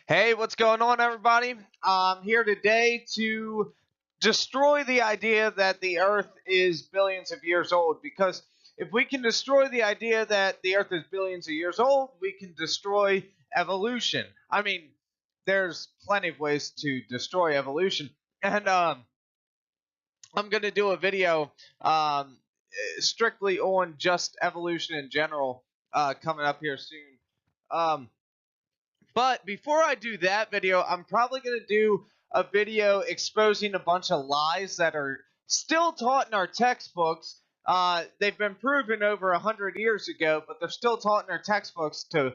Hey, what's going on, everybody? I'm here today to destroy the idea that the Earth is billions of years old. Because if we can destroy the idea that the Earth is billions of years old, we can destroy evolution. I mean, there's plenty of ways to destroy evolution. And I'm going to do a video strictly on just evolution in general coming up here soon. Um, but before I do that video, I'm probably going to do a video exposing a bunch of lies that are still taught in our textbooks. They've been proven over 100 years ago, but they're still taught in our textbooks to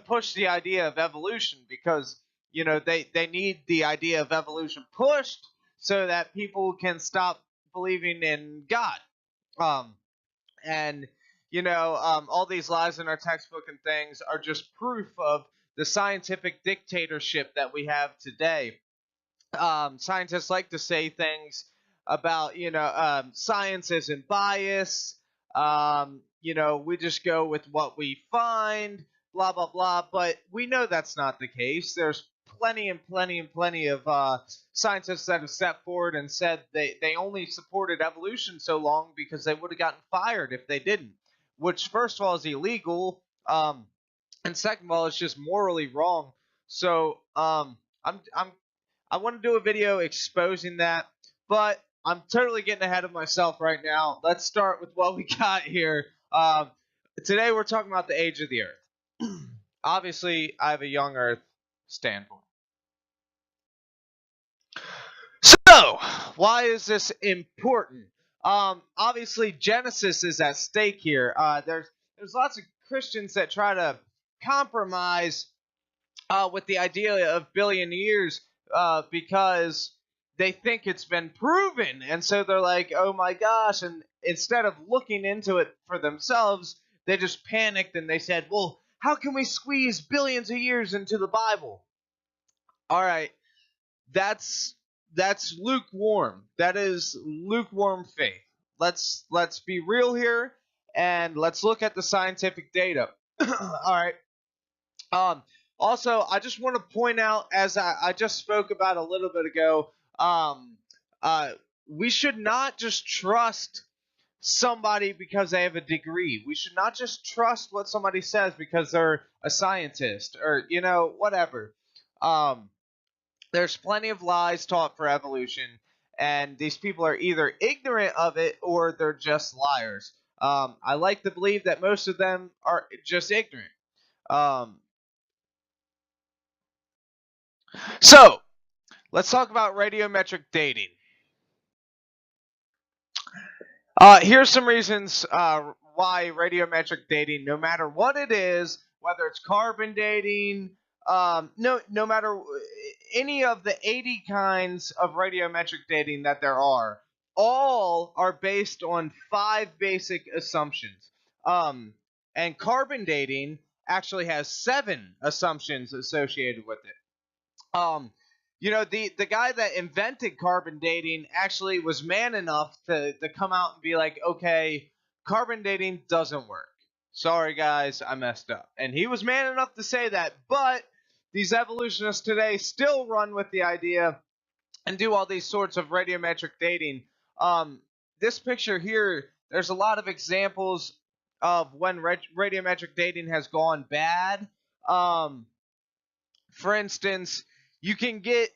push the idea of evolution because they need the idea of evolution pushed so that people can stop believing in God. Um, and all these lies in our textbook and things are just proof of the scientific dictatorship that we have today. Scientists like to say things about science isn't biased. We just go with what we find, blah blah blah. But we know that's not the case. There's plenty of scientists that have stepped forward and said they only supported evolution so long because they would have gotten fired if they didn't. Which, first of all, is illegal. And second of all, it's just morally wrong. So I want to do a video exposing that, but I'm totally getting ahead of myself right now. Let's start with what we got here. Today we're talking about the age of the Earth. Obviously, I have a young Earth standpoint. So, why is this important? Obviously, Genesis is at stake here. There's lots of Christians that try to compromise with the idea of billion years because they think it's been proven. And so they're like, oh my gosh. And instead of looking into it for themselves, they just panicked and they said, well, how can we squeeze billions of years into the Bible? All right, that's lukewarm. That is lukewarm faith. Let's be real here and let's look at the scientific data. All right. Um, Also, I just want to point out, as I just spoke about a little bit ago, um, uh, we should not just trust somebody because they have a degree. We should not just trust what somebody says because they're a scientist or whatever. Um, there's plenty of lies taught for evolution, and these people are either ignorant of it or they're just liars. I like to believe that most of them are just ignorant. Um, so let's talk about radiometric dating. Here's some reasons why radiometric dating, no matter what it is, whether it's carbon dating, no matter any of the 80 kinds of radiometric dating that there are, all are based on 5 basic assumptions. Um, and carbon dating actually has 7 assumptions associated with it. um the guy that invented carbon dating actually was man enough to come out and be like, okay, carbon dating doesn't work. Sorry guys, I messed up. And he was man enough to say that, but these evolutionists today still run with the idea and do all these sorts of radiometric dating. This picture here, there's a lot of examples of when radiometric dating has gone bad. For instance, you can get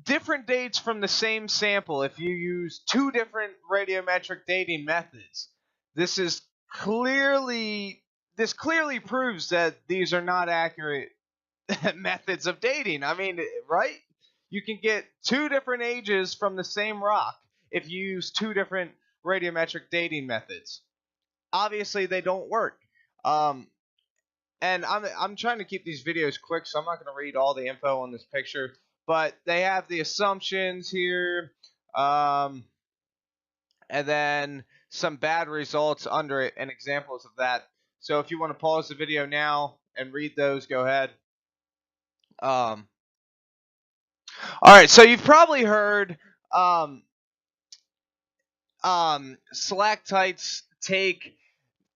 different dates from the same sample if you use 2 different radiometric dating methods. This is clearly this clearly proves that these are not accurate methods of dating. I mean, right? You can get 2 different ages from the same rock if you use 2 different radiometric dating methods. Obviously, they don't work. Um, and I'm trying to keep these videos quick, so I'm not going to read all the info on this picture. But they have the assumptions here, and then some bad results under it and examples of that. So if you want to pause the video now and read those, go ahead. All right, so you've probably heard stalactites take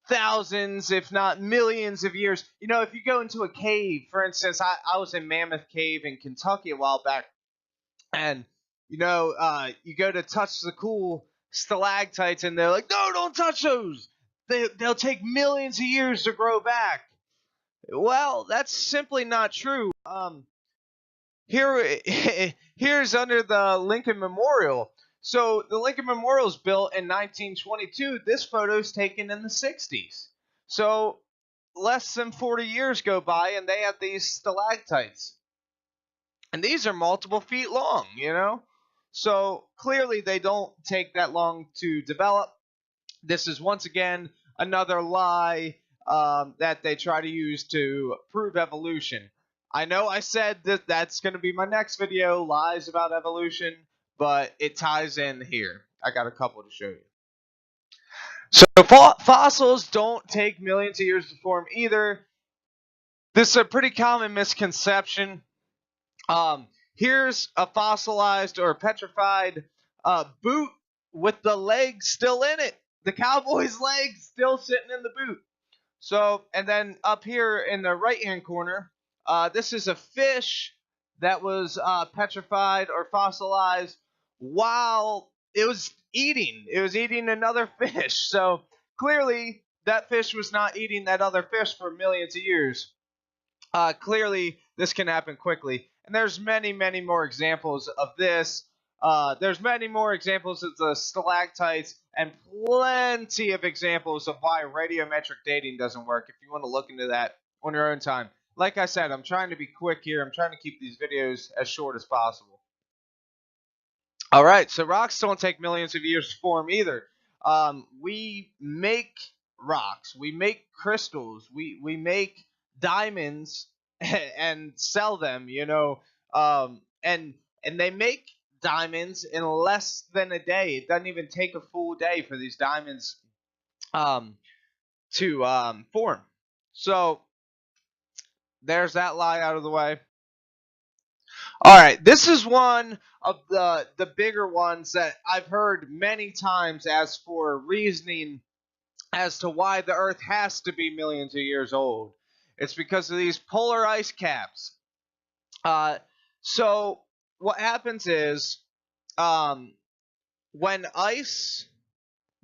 thousands, if not millions of years. You know, if you go into a cave, for instance, I was in Mammoth Cave in Kentucky a while back, and you go to touch the cool stalactites, and they're like, "No, don't touch those. They'll take millions of years to grow back." Well, that's simply not true. Here, here's under the Lincoln Memorial. So the Lincoln Memorial is built in 1922. This photo is taken in the 60s. So less than 40 years go by, and they have these stalactites, and these are multiple feet long. So clearly they don't take that long to develop. This is once again another lie that they try to use to prove evolution. I know I said that that's going to be my next video, lies about evolution, but it ties in here. I got a couple to show you. So fossils don't take millions of years to form either. This is a pretty common misconception. Here's a fossilized or petrified boot with the legs still in it. The cowboy's legs still sitting in the boot. So, and then up here in the right-hand corner, this is a fish that was petrified or fossilized while it was eating. It was eating another fish. So clearly, that fish was not eating that other fish for millions of years. Clearly, this can happen quickly. And there's many, many more examples of this. There's many more examples of the stalactites and plenty of examples of why radiometric dating doesn't work if you want to look into that on your own time. Like I said, I'm trying to be quick here. I'm trying to keep these videos as short as possible. All right, so rocks don't take millions of years to form either. We make rocks. We make crystals. We make diamonds and sell them, and they make diamonds in less than a day. It doesn't even take a full day for these diamonds to form. So there's that lie out of the way. All right, this is one of the bigger ones that I've heard many times as for reasoning as to why the Earth has to be millions of years old. It's because of these polar ice caps. So what happens is when ice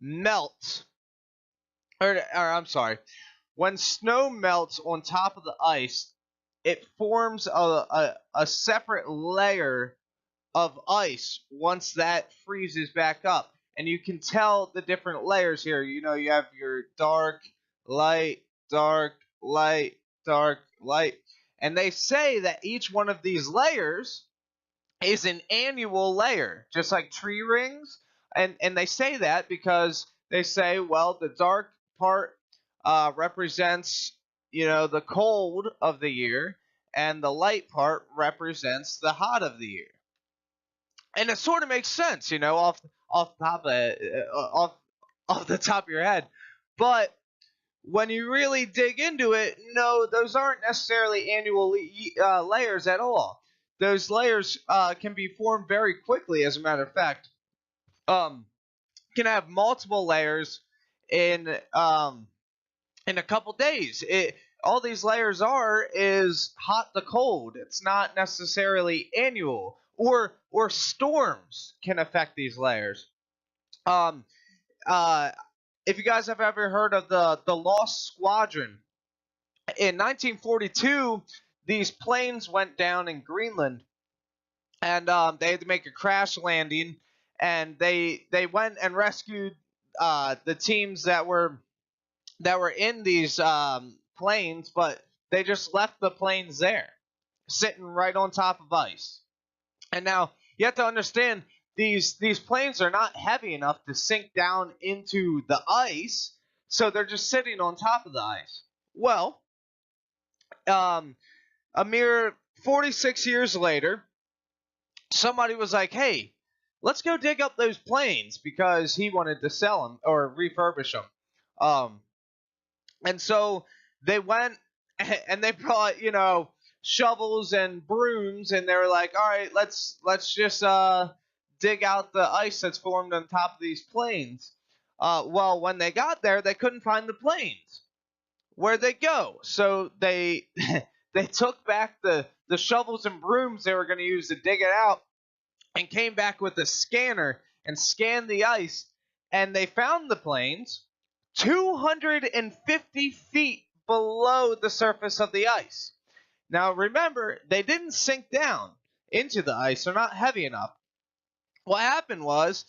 melts, or I'm sorry, when snow melts on top of the ice, it forms a separate layer of ice once that freezes back up. And you can tell the different layers here. You have your dark, light, dark, light, dark, light. And they say that each one of these layers is an annual layer, just like tree rings. And they say that because they say, well, the dark part represents, the cold of the year, and the light part represents the hot of the year. And it sort of makes sense, off top of off the top of your head. But when you really dig into it, no, those aren't necessarily annual layers at all. Those layers can be formed very quickly. As a matter of fact, can have multiple layers in a couple days. All these layers is hot to cold. It's not necessarily annual, or storms can affect these layers. Um, if you guys have ever heard of the Lost Squadron, in 1942, these planes went down in Greenland, and they had to make a crash landing, and they went and rescued the teams that were in these planes, but they just left the planes there, sitting right on top of ice. And now you have to understand these planes are not heavy enough to sink down into the ice, so they're just sitting on top of the ice. Well, a mere 46 years later, somebody was like, "Hey, let's go dig up those planes," because he wanted to sell them or refurbish them. And so they went and they brought, shovels and brooms, and they were like, all right, let's just dig out the ice that's formed on top of these planes. Well, when they got there, they couldn't find the planes. Where'd they go? So they they took back the shovels and brooms they were going to use to dig it out, and came back with a scanner and scanned the ice, and they found the planes 250 feet below the surface of the ice. Now remember, they didn't sink down into the ice. They're not heavy enough. What happened was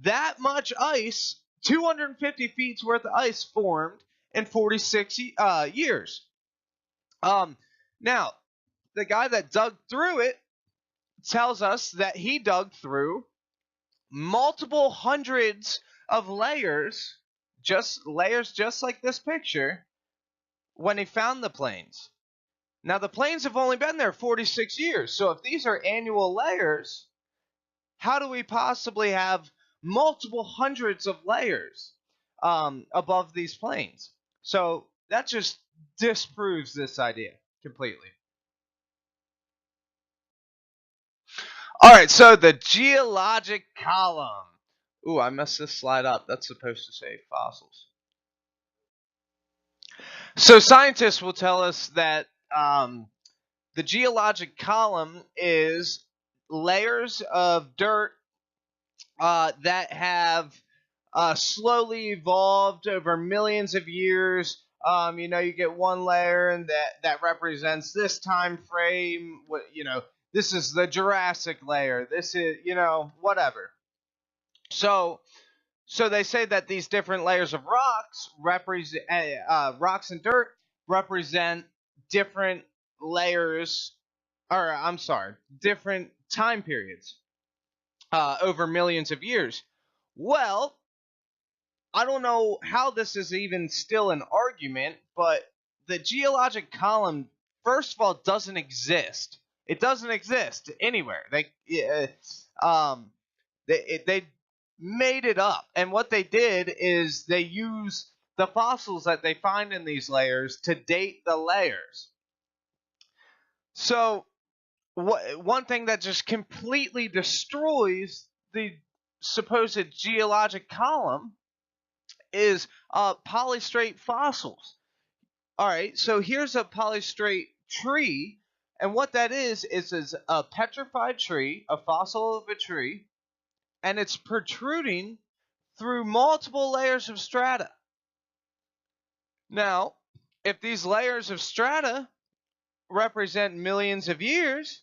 that much ice, 250 feet worth of ice, formed in 46 years. Now, the guy that dug through it tells us that he dug through multiple hundreds of layers, just like this picture, when he found the planes. Now, the planes have only been there 46 years, so if these are annual layers, how do we possibly have multiple hundreds of layers above these planes? So that just disproves this idea completely. All right, so the geologic column. Ooh, I messed this slide up. That's supposed to say fossils. So scientists will tell us that the geologic column is layers of dirt that have slowly evolved over millions of years. You get one layer, and that represents this time frame. This is the Jurassic layer. This is, whatever. So, they say that these different layers of rocks represent rocks and dirt represent different layers, or I'm sorry, different time periods over millions of years. Well, I don't know how this is even still an argument, but the geologic column, first of all, doesn't exist. It doesn't exist anywhere. They made it up, and what they did is they use the fossils that they find in these layers to date the layers. So, one thing that just completely destroys the supposed geologic column is polystrate fossils. All right, so here's a polystrate tree, and what that is a petrified tree, a fossil of a tree, and it's protruding through multiple layers of strata. Now, if these layers of strata represent millions of years,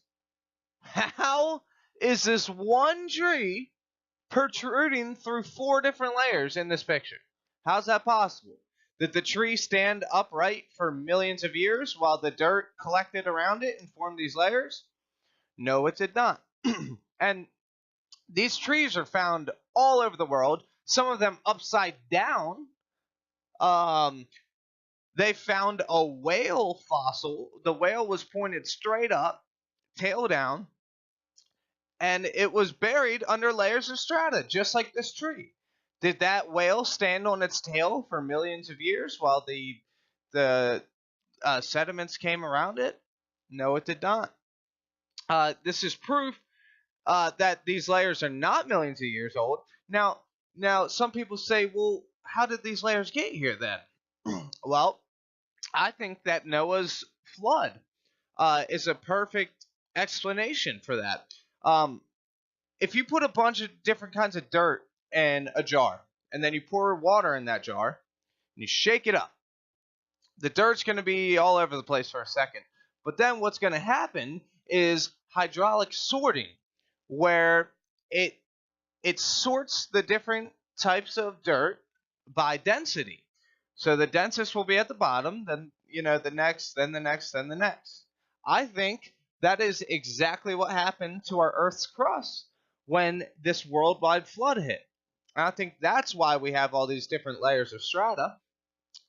how is this one tree protruding through 4 different layers in this picture? How's that possible? Did the tree stand upright for millions of years while the dirt collected around it and formed these layers? No, it did not. And these trees are found all over the world, some of them upside down. They found a whale fossil. The whale was pointed straight up, tail down, and it was buried under layers of strata, just like this tree. Did that whale stand on its tail for millions of years while the sediments came around it? No, it did not. This is proof that these layers are not millions of years old. Now, some people say, well, how did these layers get here then? Well, I think that Noah's flood is a perfect explanation for that. If you put a bunch of different kinds of dirt in a jar, and then you pour water in that jar, and you shake it up, the dirt's going to be all over the place for a second. But then what's going to happen is hydraulic sorting, where it sorts the different types of dirt by density. So the densest will be at the bottom, then the next, then the next, then the next. I think that is exactly what happened to our Earth's crust when this worldwide flood hit. And I think that's why we have all these different layers of strata.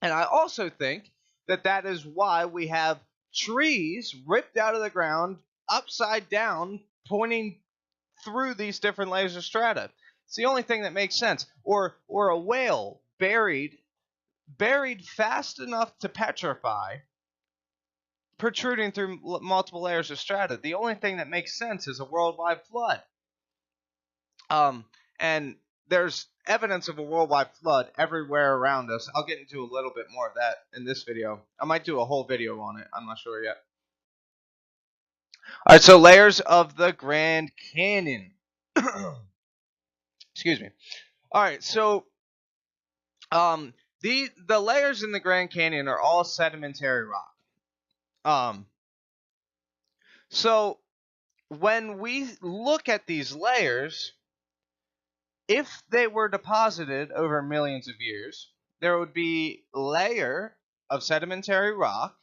And I also think that is why we have trees ripped out of the ground upside down, pointing through these different layers of strata. It's the only thing that makes sense. Or a whale buried fast enough to petrify, protruding through multiple layers of strata. The only thing that makes sense is a worldwide flood. And there's evidence of a worldwide flood everywhere around us. I'll get into a little bit more of that in this video. I might do a whole video on it. I'm not sure yet. All right, so layers of the Grand Canyon. Excuse me. All right, so um, the layers in the Grand Canyon are all sedimentary rock. So when we look at these layers, if they were deposited over millions of years, there would be a layer of sedimentary rock,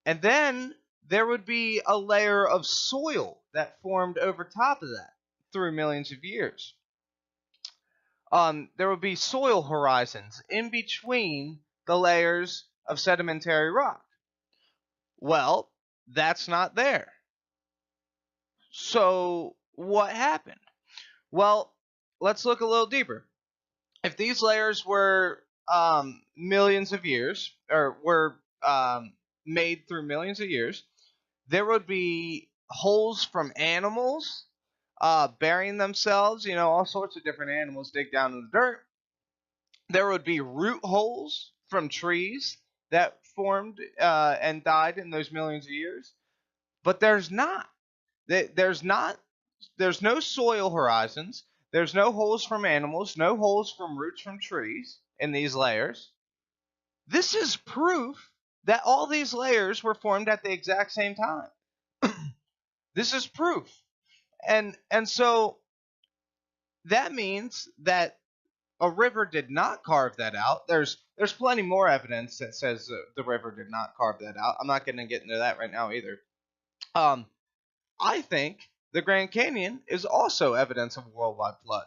and then there would be a layer of soil that formed over top of that through millions of years. There would be soil horizons in between the layers of sedimentary rock. Well, that's not there. So what happened? Well, let's look a little deeper. If these layers were millions of years, or were made through millions of years, there would be holes from animals burying themselves. You know, all sorts of different animals dig down in the dirt. There would be root holes from trees that formed and died in those millions of years. But there's not. There's not. There's no soil horizons. There's no holes from animals, no holes from roots from trees in these layers. This is proof that all these layers were formed at the exact same time. This is proof. And so that means that a river did not carve that out. There's plenty more evidence that says the river did not carve that out. I'm not going to get into that right now either. I think the Grand Canyon is also evidence of a worldwide flood.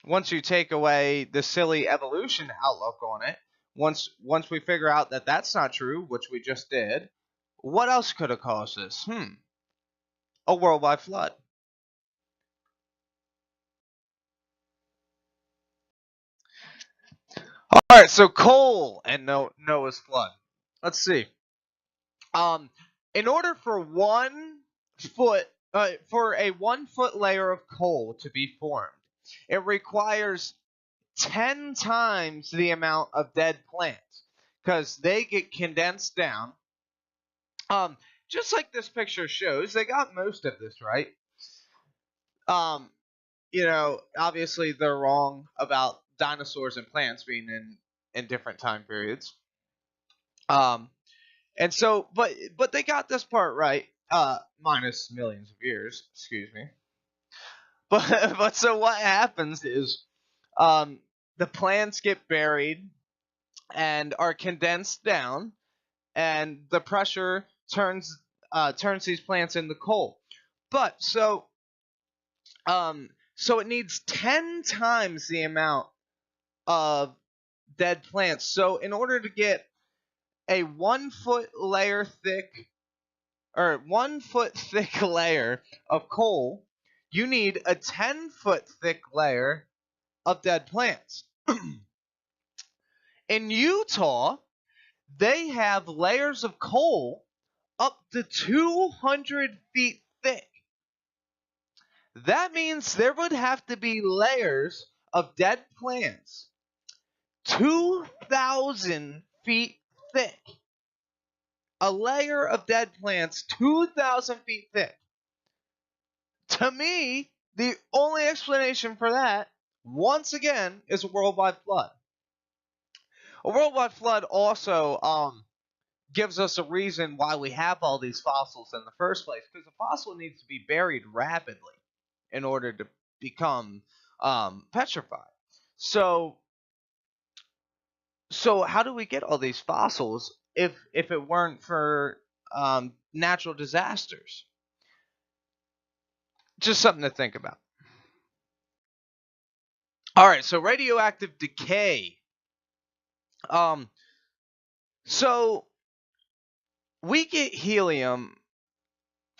Once you take away the silly evolution outlook on it, once we figure out that that's not true, which we just did, what else could have caused this? A worldwide flood. All right, so coal and Noah's flood. Let's see. In order for for a 1 foot layer of coal to be formed, it requires 10 times the amount of dead plants because they get condensed down. Just like this picture shows, they got most of this right. Obviously they're wrong about dinosaurs and plants being in different time periods. And so, but they got this part right, minus millions of years. Excuse me. But so what happens is, the plants get buried and are condensed down, and the pressure turns these plants into coal. But so it needs 10 times the amount of dead plants. So in order to get a 1 foot layer thick, or 1 foot thick layer of coal, you need a 10-foot thick layer of dead plants. In Utah, they have layers of coal up to 200 feet thick. That means there would have to be layers of dead plants 2,000 feet thick. A layer of dead plants 2,000 feet thick. To me, the only explanation for that, once again, is a worldwide flood. A worldwide flood also gives us a reason why we have all these fossils in the first place, because a fossil needs to be buried rapidly in order to become petrified. So how do we get all these fossils if it weren't for natural disasters? Just something to think about. All right, so radioactive decay. So we get helium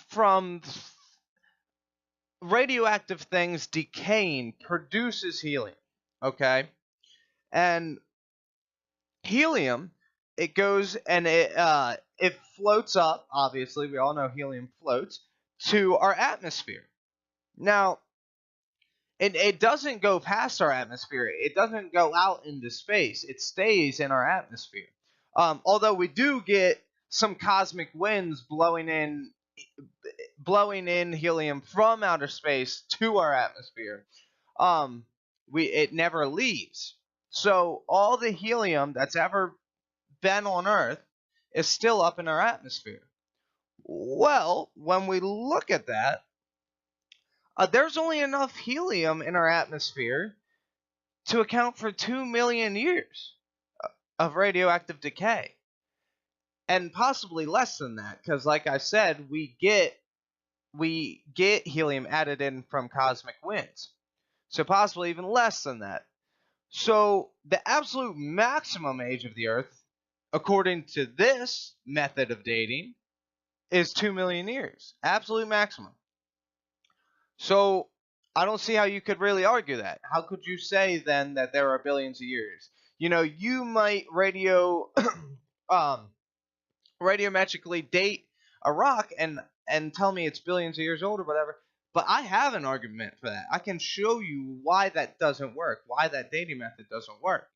from radioactive things decaying produces helium, okay? And helium, it goes and it floats up, obviously, we all know helium floats, to our atmosphere. Now, it doesn't go past our atmosphere. It doesn't go out into space. It stays in our atmosphere. Although we do get some cosmic winds blowing in helium from outer space to our atmosphere. It never leaves. So all the helium that's ever been on Earth is still up in our atmosphere. Well, when we look at that, there's only enough helium in our atmosphere to account for 2 million years of radioactive decay. And possibly less than that, because like I said, we get helium added in from cosmic winds. So possibly even less than that. So the absolute maximum age of the Earth, according to this method of dating, is 2 million years. Absolute maximum. So I don't see how you could really argue that. How could you say then that there are billions of years? You might radiometrically date a rock and tell me it's billions of years old or whatever. But I have an argument for that. I can show you why that doesn't work, why that dating method doesn't work.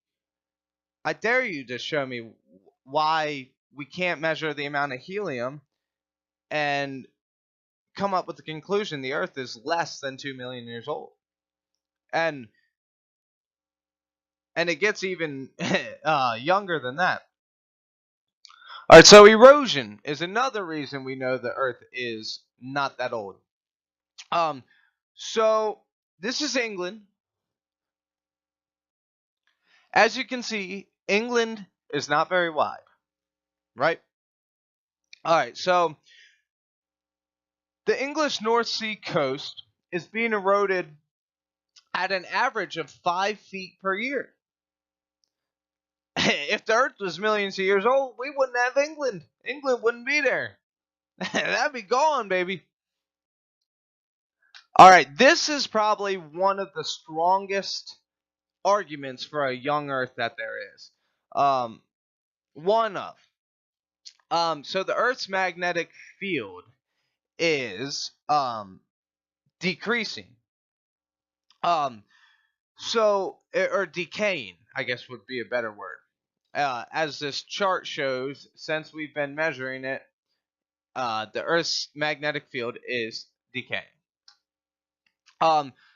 I dare you to show me why we can't measure the amount of helium and come up with the conclusion the Earth is less than 2 million years old. And it gets even younger than that. All right, so erosion is another reason we know the Earth is not that old. So this is England. As you can see, England is not very wide, right? All right, so the English North Sea coast is being eroded at an average of 5 feet per year. If the Earth was millions of years old, we wouldn't have England. England wouldn't be there. That'd be gone, baby. All right, this is probably one of the strongest arguments for a young Earth that there is. One of. So the Earth's magnetic field is decreasing. Or decaying, I guess would be a better word. As this chart shows, since we've been measuring it, the Earth's magnetic field is decaying.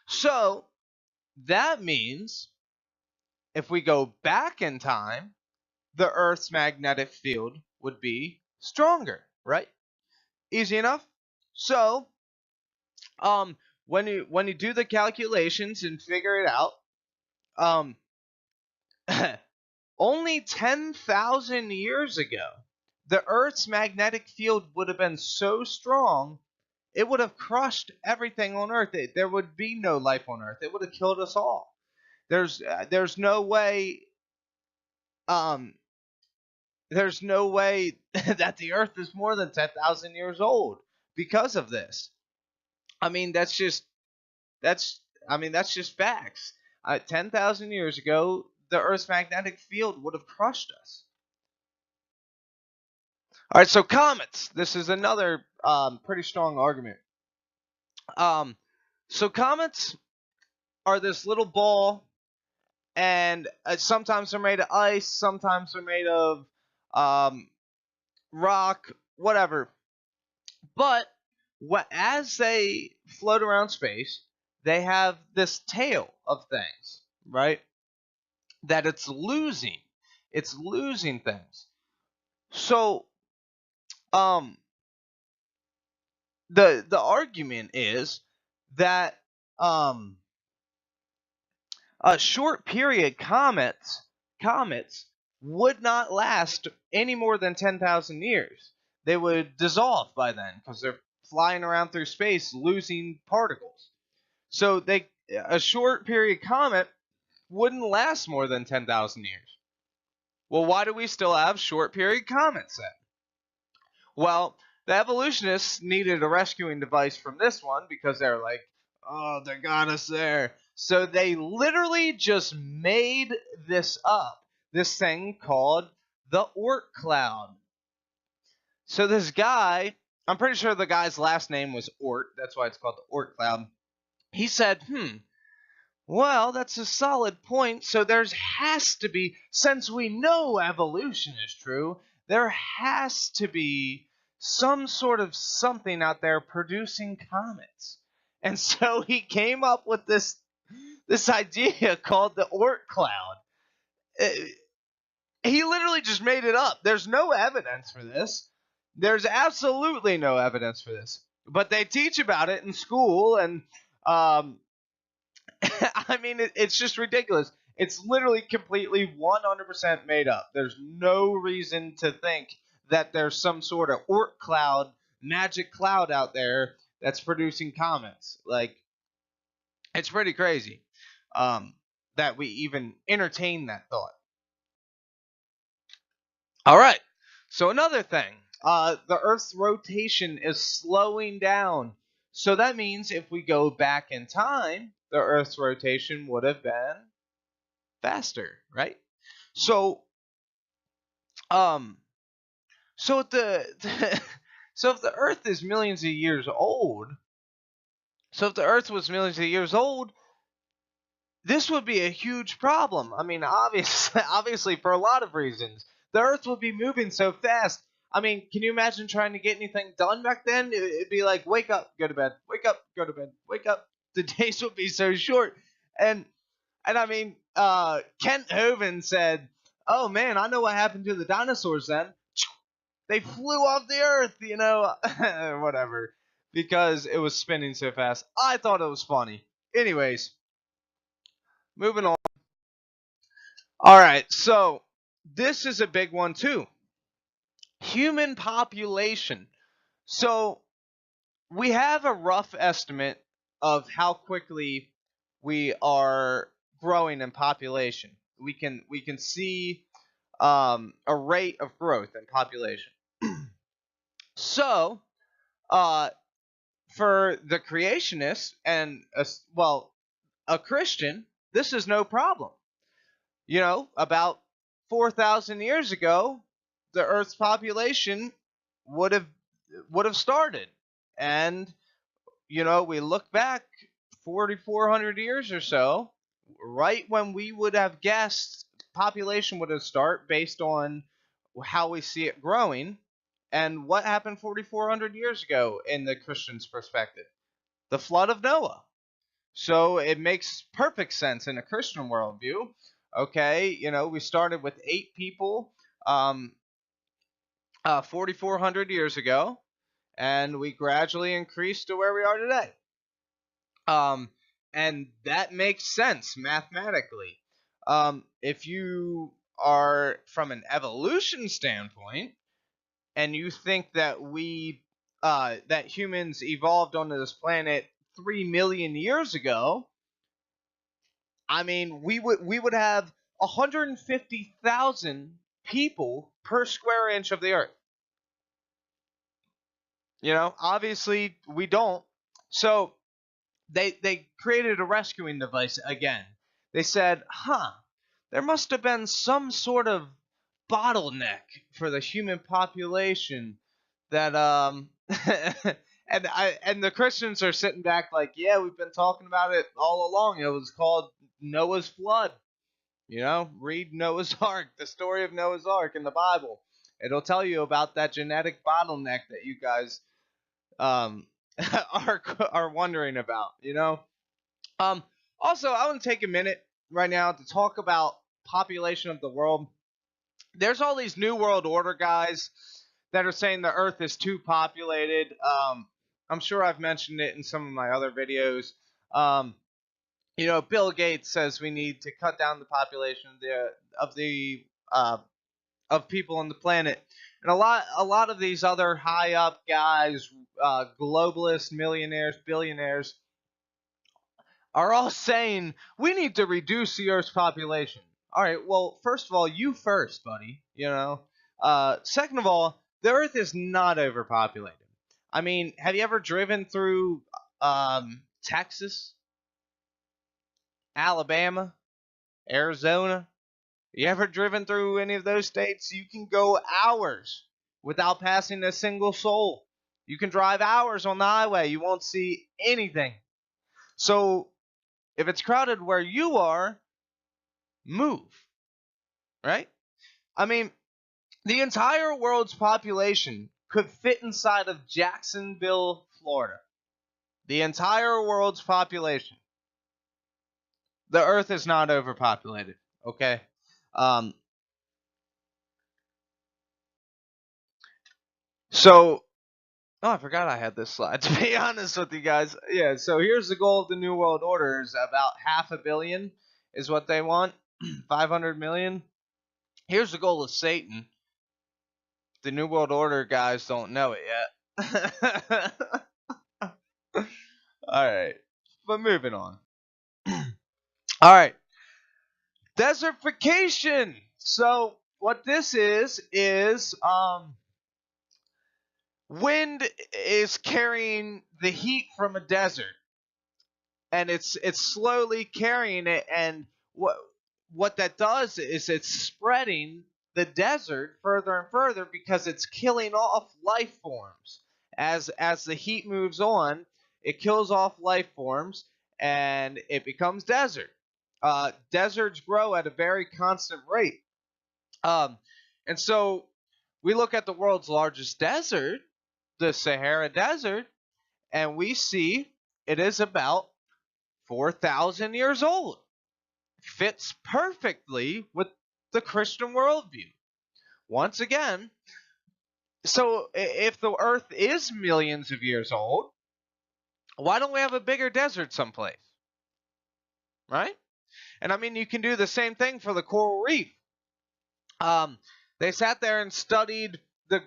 So that means if we go back in time, the Earth's magnetic field would be stronger, right? Easy enough. So, when you do the calculations and figure it out, only 10,000 years ago, the Earth's magnetic field would have been so strong, it would have crushed everything on Earth. There would be no life on Earth. It would have killed us all. There's no way there's no way that the Earth is more than 10,000 years old because of this. I mean, that's just facts. 10,000 years ago, the Earth's magnetic field would have crushed us. All right, so comets. This is another pretty strong argument. So comets are this little ball, and sometimes they're made of ice, sometimes they're made of rock, whatever. But as they float around space, they have this tail of things, right? That it's losing. It's losing things. So, the argument is that short period comets would not last any more than 10,000 years. They would dissolve by then because they're flying around through space losing particles. So a short period comet wouldn't last more than 10,000 years. Well, why do we still have short period comets then? Well, the evolutionists needed a rescuing device from this one because they're like, oh, they got us there. So they literally just made this up, this thing called the Oort cloud. So this guy, I'm pretty sure the guy's last name was Oort. That's why it's called the Oort cloud. He said, Well, that's a solid point. So there's has to be, since we know evolution is true, there has to be some sort of something out there producing comets. And so he came up with this idea called the Oort cloud. Uh, He literally just made it up. There's no evidence for this. There's absolutely no evidence for this. But they teach about it in school, and um, I mean, it's just ridiculous. It's literally completely 100% made up. There's no reason to think that there's some sort of Oort cloud, magic cloud out there that's producing comets. Like, it's pretty crazy that we even entertain that thought. All right. So another thing, the Earth's rotation is slowing down. So that means if we go back in time, the Earth's rotation would have been faster, right? So, um, so if so if the Earth is millions of years old, so if the Earth was millions of years old, this would be a huge problem. I mean, obviously, obviously for a lot of reasons, the Earth would be moving so fast. I mean, can you imagine trying to get anything done back then? It'd be like, wake up, go to bed, wake up, go to bed, wake up. The days would be so short, and I mean, Kent Hovind said, "Oh man, I know what happened to the dinosaurs. Then they flew off the Earth, whatever, because it was spinning so fast." I thought it was funny. Anyways, moving on. All right, so this is a big one too. Human population. So we have a rough estimate of how quickly we are growing in population. We can see a rate of growth in population. So uh, for the creationists and a Christian, this is no problem. About 4,000 years ago, the Earth's population would have started, and we look back 4,400 years or so, right when we would have guessed population would have started based on how we see it growing. And what happened 4,400 years ago in the Christian's perspective? The flood of Noah. So it makes perfect sense in a Christian worldview. Okay, we started with 8 people 4,400 years ago, and we gradually increased to where we are today. Um, and that makes sense mathematically. If you are from an evolution standpoint, and you think that that humans evolved onto this planet 3 million years ago, I mean, we would have 150,000 people per square inch of the Earth. Obviously we don't. So they created a rescuing device again. They said, there must have been some sort of bottleneck for the human population that and the Christians are sitting back like, yeah, we've been talking about it all along. It was called Noah's flood. Read Noah's Ark, the story of Noah's Ark in the Bible. It'll tell you about that genetic bottleneck that you guys um are wondering about. Um, Also, I want to take a minute right now to talk about population of the world. There's all these New World Order guys that are saying the Earth is too populated. I'm sure I've mentioned it in some of my other videos. Um, Bill Gates says we need to cut down the population of the of people on the planet, and a lot of these other high up guys, globalists, millionaires, billionaires, are all saying we need to reduce the Earth's population. All right, well, first of all, you first, buddy. Second of all, the Earth is not overpopulated. I mean, have you ever driven through Texas, Alabama, Arizona? You ever driven through any of those states? You can go hours without passing a single soul. You can drive hours on the highway. You won't see anything. So if it's crowded where you are, move, right? I mean, the entire world's population could fit inside of Jacksonville, Florida. The entire world's population. The Earth is not overpopulated, okay? Um, so, oh, I forgot I had this slide, to be honest with you guys. Yeah, so here's the goal of the New World Order is about 500 million is what they want. 500 million. Here's the goal of Satan. The New World Order guys don't know it yet. All right, but moving on. All right, desertification. So what this is wind is carrying the heat from a desert, and it's slowly carrying it, and what that does is it's spreading the desert further and further because it's killing off life forms. As the heat moves on, it kills off life forms and it becomes desert. Deserts grow at a very constant rate. Um, and so we look at the world's largest desert, the Sahara Desert, and we see it is about 4,000 years old. Fits perfectly with the Christian worldview. Once again, so if the Earth is millions of years old, why don't we have a bigger desert someplace? Right? And I mean, you can do the same thing for the coral reef. They sat there and studied the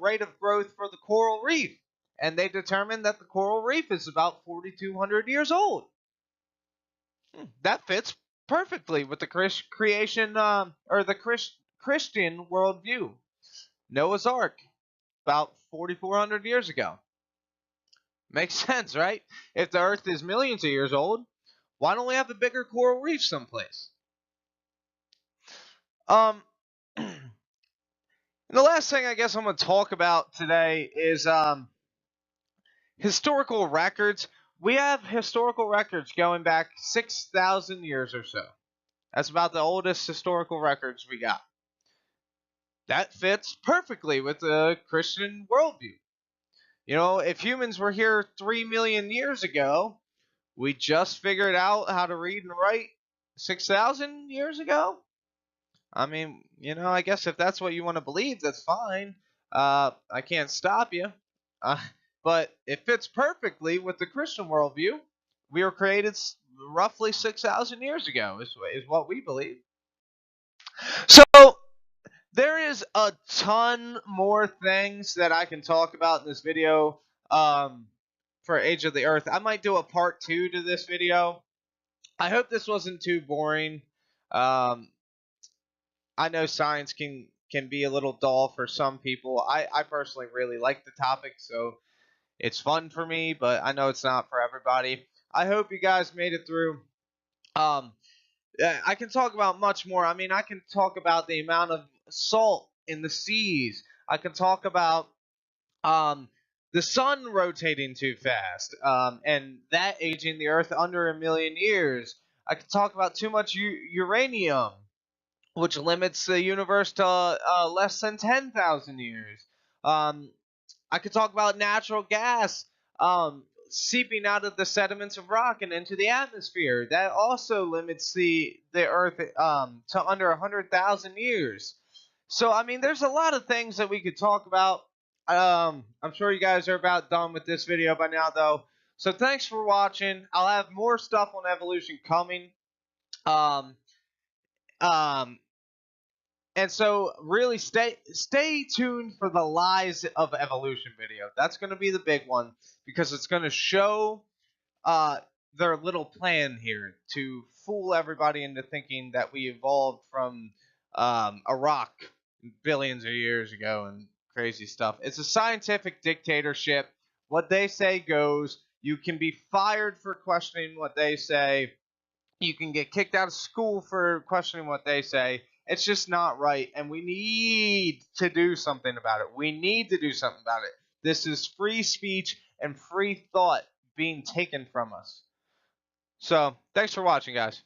rate of growth for the coral reef, and they determined that the coral reef is about 4,200 years old. That fits perfectly with the creation or the Christian worldview. Noah's Ark, about 4,400 years ago. Makes sense, right? If the Earth is millions of years old, why don't we have a bigger coral reef someplace? Um, and the last thing I guess I'm going to talk about today is historical records. We have historical records going back 6,000 years or so. That's about the oldest historical records we got. That fits perfectly with the Christian worldview. You know, if humans were here 3 million years ago, we just figured out how to read and write 6,000 years ago. I mean, you know, I guess if that's what you want to believe, that's fine. I can't stop you. Uh, but it fits perfectly with the Christian worldview. We were created roughly 6,000 years ago, is what we believe. So, there is a ton more things that I can talk about in this video for Age of the Earth. I might do a part 2 to this video. I hope this wasn't too boring. Um, I know science can be a little dull for some people. I personally really like the topic, so it's fun for me, but I know it's not for everybody. I hope you guys made it through. Um, I can talk about much more. I mean, I can talk about the amount of salt in the seas. I can talk about um, the sun rotating too fast and that aging the Earth under 1 million years. I can talk about too much uranium, which limits the universe to less than 10,000 years. Um, I could talk about natural gas seeping out of the sediments of rock and into the atmosphere. That also limits the Earth to under 100,000 years. So, I mean, there's a lot of things that we could talk about. I'm sure you guys are about done with this video by now, though. So, thanks for watching. I'll have more stuff on evolution coming. Um, um, and so really stay tuned for the lies of evolution video. That's going to be the big one because it's going to show uh, their little plan here to fool everybody into thinking that we evolved from a rock billions of years ago and crazy stuff. It's a scientific dictatorship. What they say goes. You can be fired for questioning what they say. You can get kicked out of school for questioning what they say. It's just not right, and we need to do something about it. We need to do something about it. This is free speech and free thought being taken from us. So thanks for watching, guys.